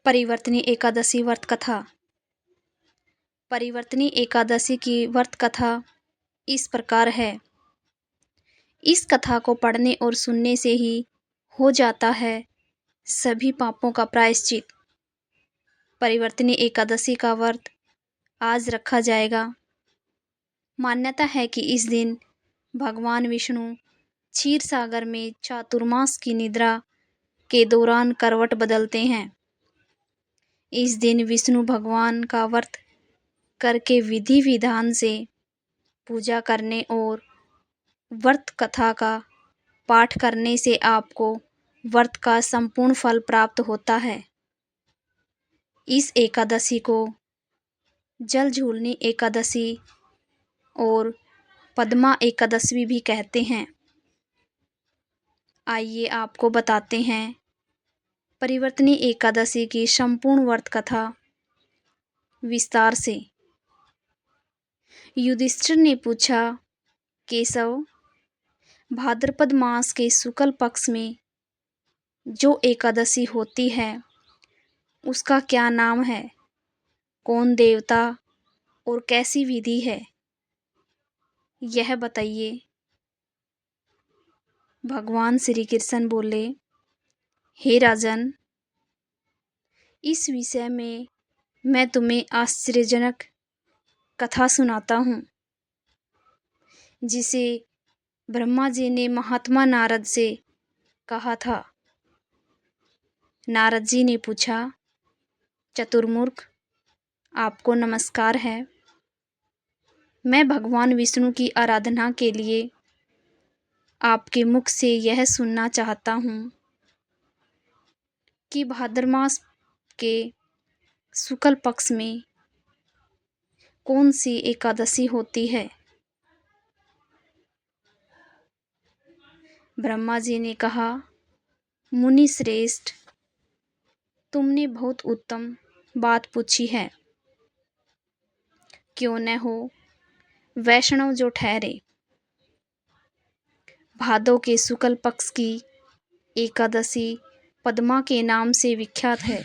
परिवर्तनी एकादशी व्रत कथा। परिवर्तनी एकादशी की व्रत कथा इस प्रकार है। इस कथा को पढ़ने और सुनने से ही हो जाता है सभी पापों का प्रायश्चित। परिवर्तनी एकादशी का व्रत आज रखा जाएगा। मान्यता है कि इस दिन भगवान विष्णु क्षीर सागर में चातुर्मास की निद्रा के दौरान करवट बदलते हैं। इस दिन विष्णु भगवान का व्रत करके विधि विधान से पूजा करने और व्रत कथा का पाठ करने से आपको व्रत का संपूर्ण फल प्राप्त होता है। इस एकादशी को जल झूलनी एकादशी और पद्मा एकादशी भी कहते हैं। आइए आपको बताते हैं परिवर्तनी एकादशी की संपूर्ण व्रत कथा विस्तार से। युधिष्ठिर ने पूछा, केशव, भाद्रपद मास के शुक्ल पक्ष में जो एकादशी होती है उसका क्या नाम है? कौन देवता और कैसी विधि है, यह बताइए। भगवान श्री कृष्ण बोले, हे राजन, इस विषय में मैं तुम्हें आश्चर्यजनक कथा सुनाता हूँ, जिसे ब्रह्मा जी ने महात्मा नारद से कहा था। नारद जी ने पूछा, चतुर्मुख, आपको नमस्कार है। मैं भगवान विष्णु की आराधना के लिए आपके मुख से यह सुनना चाहता हूँ कि भाद्र मास के शुक्ल पक्ष में कौन सी एकादशी होती है। ब्रह्मा जी ने कहा, मुनि श्रेष्ठ, तुमने बहुत उत्तम बात पूछी है। क्यों न हो वैष्णव जो ठहरे। भादो के शुक्ल पक्ष की एकादशी पद्मा के नाम से विख्यात है।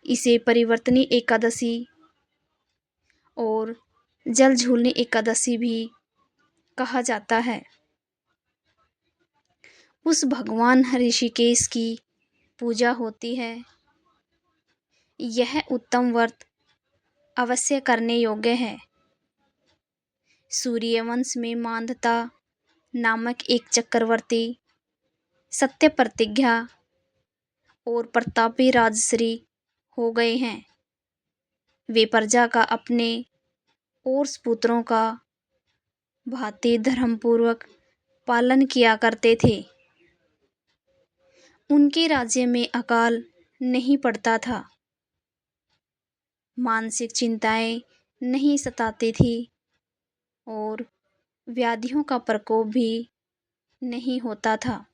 इसे परिवर्तनी एकादशी और जल झूलनी एकादशी भी कहा जाता है। उस भगवान ऋषिकेश की पूजा होती है। यह उत्तम व्रत अवश्य करने योग्य है। सूर्यवंश में मांधाता नामक एक चक्रवर्ती सत्य प्रतिज्ञा और प्रतापी राजश्री हो गए हैं। वे प्रजा का अपने और पुत्रों का भांति धर्मपूर्वक पालन किया करते थे। उनके राज्य में अकाल नहीं पड़ता था, मानसिक चिंताएं नहीं सताती थी और व्याधियों का प्रकोप भी नहीं होता था।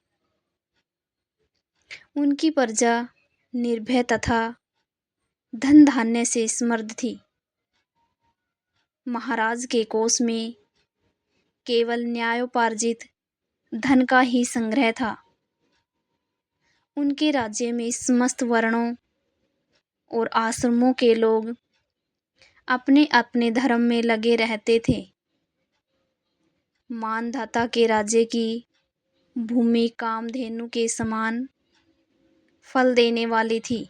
उनकी प्रजा निर्भय तथा धन धान्य से समृद्ध थी। महाराज के कोष में केवल न्यायोपार्जित धन का ही संग्रह था। उनके राज्य में समस्त वर्णों और आश्रमों के लोग अपने अपने धर्म में लगे रहते थे। मानधाता के राज्य की भूमि कामधेनु के समान फल देने वाली थी।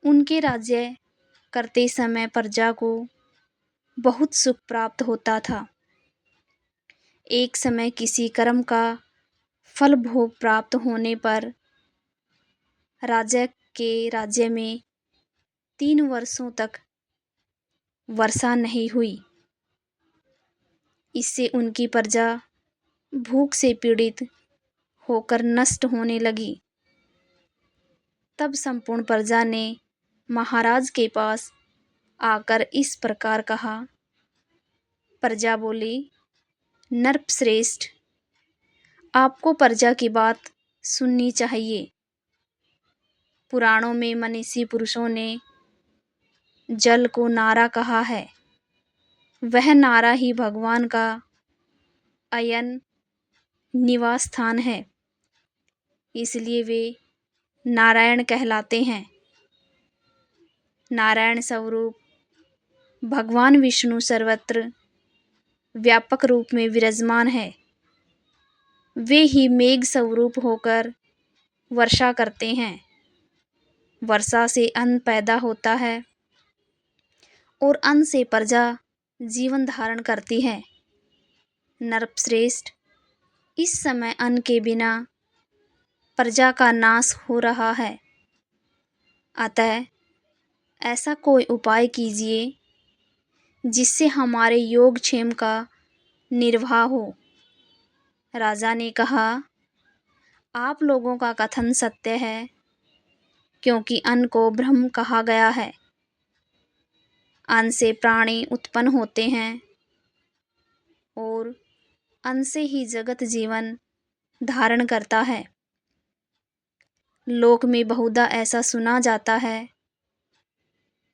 उनके राज्य करते समय प्रजा को बहुत सुख प्राप्त होता था। एक समय किसी कर्म का फल भोग प्राप्त होने पर राजा के राज्य में 3 वर्षों तक वर्षा नहीं हुई। इससे उनकी प्रजा भूख से पीड़ित होकर नष्ट होने लगी। तब संपूर्ण प्रजा ने महाराज के पास आकर इस प्रकार कहा। प्रजा बोली, नरश्रेष्ठ, आपको प्रजा की बात सुननी चाहिए। पुराणों में मनीषी पुरुषों ने जल को नारा कहा है। वह नारा ही भगवान का अयन निवास स्थान है। इसलिए वे नारायण कहलाते हैं। नारायण स्वरूप भगवान विष्णु सर्वत्र व्यापक रूप में विराजमान है। वे ही मेघ स्वरूप होकर वर्षा करते हैं। वर्षा से अन्न पैदा होता है और अन्न से प्रजा जीवन धारण करती है। नरश्रेष्ठ, इस समय अन्न के बिना प्रजा का नाश हो रहा है। अतः ऐसा कोई उपाय कीजिए जिससे हमारे योगक्षेम का निर्वाह हो। राजा ने कहा, आप लोगों का कथन सत्य है, क्योंकि अन्न को ब्रह्म कहा गया है। अन्न से प्राणी उत्पन्न होते हैं और अन्न से ही जगत जीवन धारण करता है। लोक में बहुधा ऐसा सुना जाता है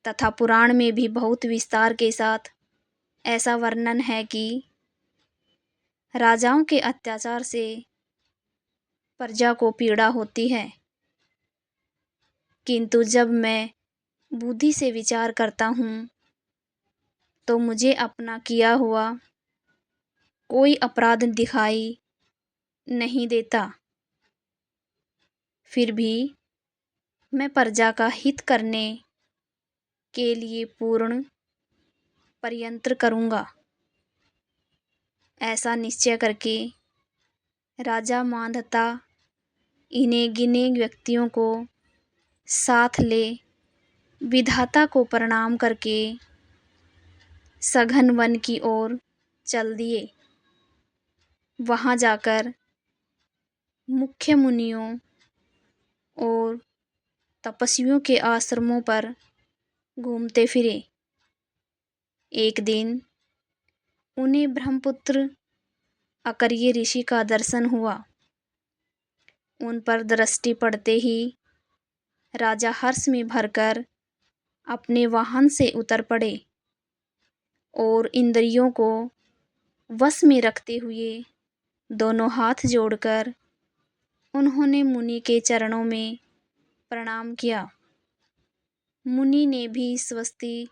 तथा पुराण में भी बहुत विस्तार के साथ ऐसा वर्णन है कि राजाओं के अत्याचार से प्रजा को पीड़ा होती है। किंतु जब मैं बुद्धि से विचार करता हूँ तो मुझे अपना किया हुआ कोई अपराध दिखाई नहीं देता। फिर भी मैं प्रजा का हित करने के लिए पूर्ण प्रयत्न करूँगा। ऐसा निश्चय करके राजा मांधाता इन्हें गिने व्यक्तियों को साथ ले विधाता को प्रणाम करके सघन वन की ओर चल दिए। वहाँ जाकर मुख्य मुनियों और तपस्वियों के आश्रमों पर घूमते फिरे। एक दिन उन्हें ब्रह्मपुत्र अकर्य ऋषि का दर्शन हुआ। उन पर दृष्टि पड़ते ही राजा हर्ष में भरकर अपने वाहन से उतर पड़े और इंद्रियों को वश में रखते हुए दोनों हाथ जोड़कर उन्होंने मुनि के चरणों में प्रणाम किया। मुनि ने भी स्वस्ति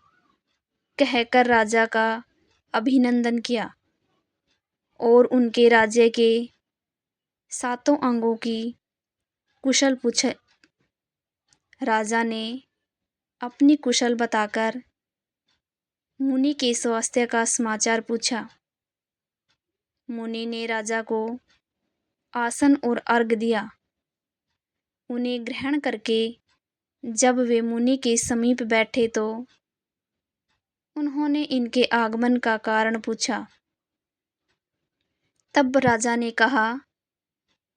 कहकर राजा का अभिनंदन किया और उनके राज्य के 7 अंगों की कुशल पूछे। राजा ने अपनी कुशल बताकर मुनि के स्वास्थ्य का समाचार पूछा। मुनि ने राजा को आसन और अर्घ दिया। उन्हें ग्रहण करके जब वे मुनि के समीप बैठे तो उन्होंने इनके आगमन का कारण पूछा। तब राजा ने कहा,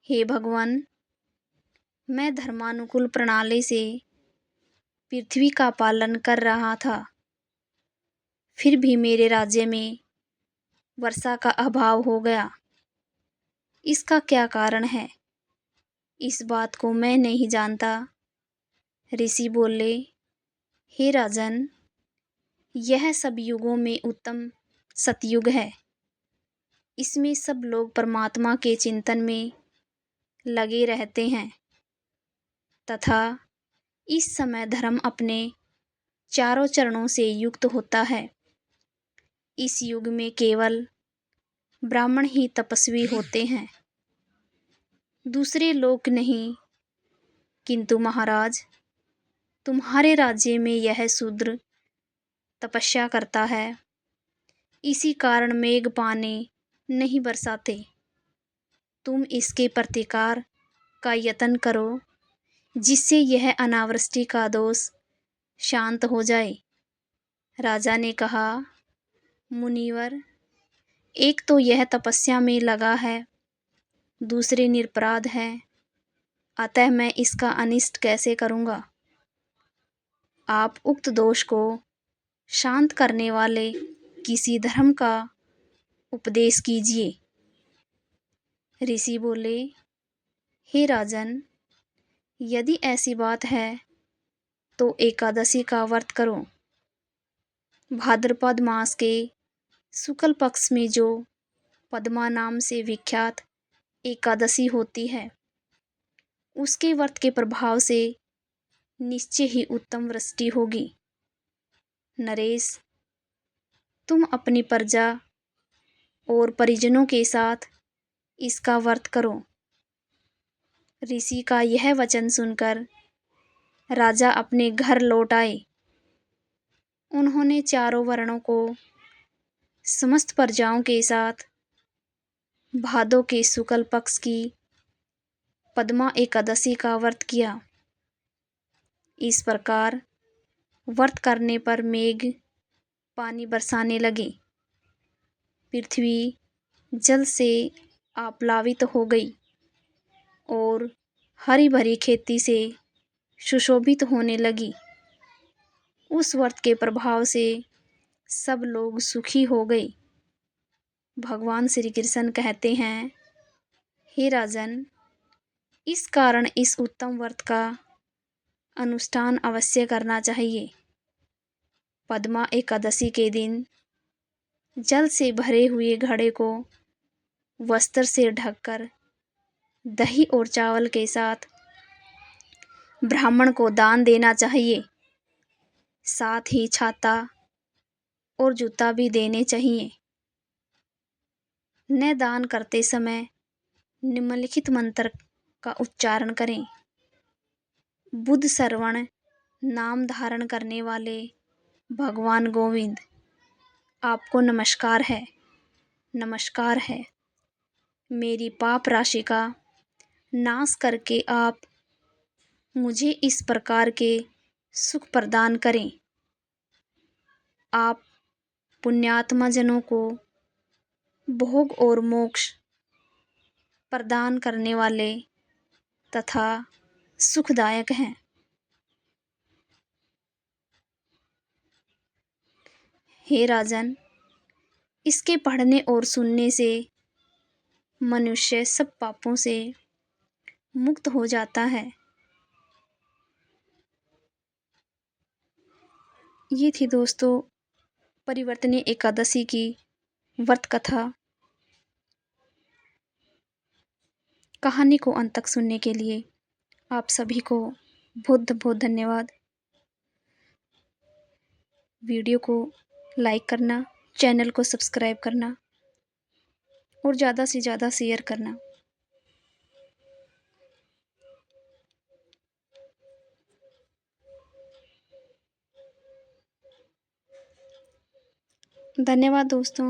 हे भगवान, मैं धर्मानुकूल प्रणाली से पृथ्वी का पालन कर रहा था, फिर भी मेरे राज्य में वर्षा का अभाव हो गया। इसका क्या कारण है? इस बात को मैं नहीं जानता। ऋषि बोले, हे राजन, यह सब युगों में उत्तम सतयुग है। इसमें सब लोग परमात्मा के चिंतन में लगे रहते हैं तथा इस समय धर्म अपने चारों चरणों से युक्त होता है। इस युग में केवल ब्राह्मण ही तपस्वी होते हैं, दूसरे लोग नहीं। किंतु महाराज, तुम्हारे राज्य में यह शूद्र तपस्या करता है, इसी कारण मेघ पानी नहीं बरसाते। तुम इसके प्रतिकार का यत्न करो, जिससे यह अनावृष्टि का दोष शांत हो जाए। राजा ने कहा, मुनिवर, एक तो यह तपस्या में लगा है, दूसरे निरपराध है, अतः मैं इसका अनिष्ट कैसे करूँगा? आप उक्त दोष को शांत करने वाले किसी धर्म का उपदेश कीजिए। ऋषि बोले, हे राजन, यदि ऐसी बात है तो एकादशी का व्रत करो। भाद्रपद मास के शुक्ल पक्ष में जो पद्मा नाम से विख्यात एकादशी होती है, उसके व्रत के प्रभाव से निश्चय ही उत्तम वृष्टि होगी। नरेश, तुम अपनी प्रजा और परिजनों के साथ इसका व्रत करो। ऋषि का यह वचन सुनकर राजा अपने घर लौट आए। उन्होंने चारों वर्णों को समस्त प्रजाओं के साथ भादों के शुक्ल पक्ष की पद्मा एकादशी का व्रत किया। इस प्रकार व्रत करने पर मेघ पानी बरसाने लगे। पृथ्वी जल से आप्लावित हो गई और हरी भरी खेती से सुशोभित होने लगी। उस व्रत के प्रभाव से सब लोग सुखी हो गए। भगवान श्री कृष्ण कहते हैं, हे राजन, इस कारण इस उत्तम व्रत का अनुष्ठान अवश्य करना चाहिए। पद्मा एकादशी के दिन जल से भरे हुए घड़े को वस्त्र से ढककर दही और चावल के साथ ब्राह्मण को दान देना चाहिए। साथ ही छाता और जूता भी देने चाहिए। न दान करते समय निम्नलिखित मंत्र का उच्चारण करें। बुध श्रवण नाम धारण करने वाले भगवान गोविंद, आपको नमस्कार है, नमस्कार है। मेरी पाप राशि का नाश करके आप मुझे इस प्रकार के सुख प्रदान करें। आप पुण्यात्मा जनों को भोग और मोक्ष प्रदान करने वाले तथा सुखदायक हैं। हे राजन, इसके पढ़ने और सुनने से मनुष्य सब पापों से मुक्त हो जाता है। ये थी दोस्तों परिवर्तनीय एकादशी की व्रत कथा। कहानी को अंत तक सुनने के लिए आप सभी को बहुत बहुत धन्यवाद। वीडियो को लाइक करना, चैनल को सब्सक्राइब करना और ज़्यादा से ज़्यादा शेयर करना। धन्यवाद दोस्तों।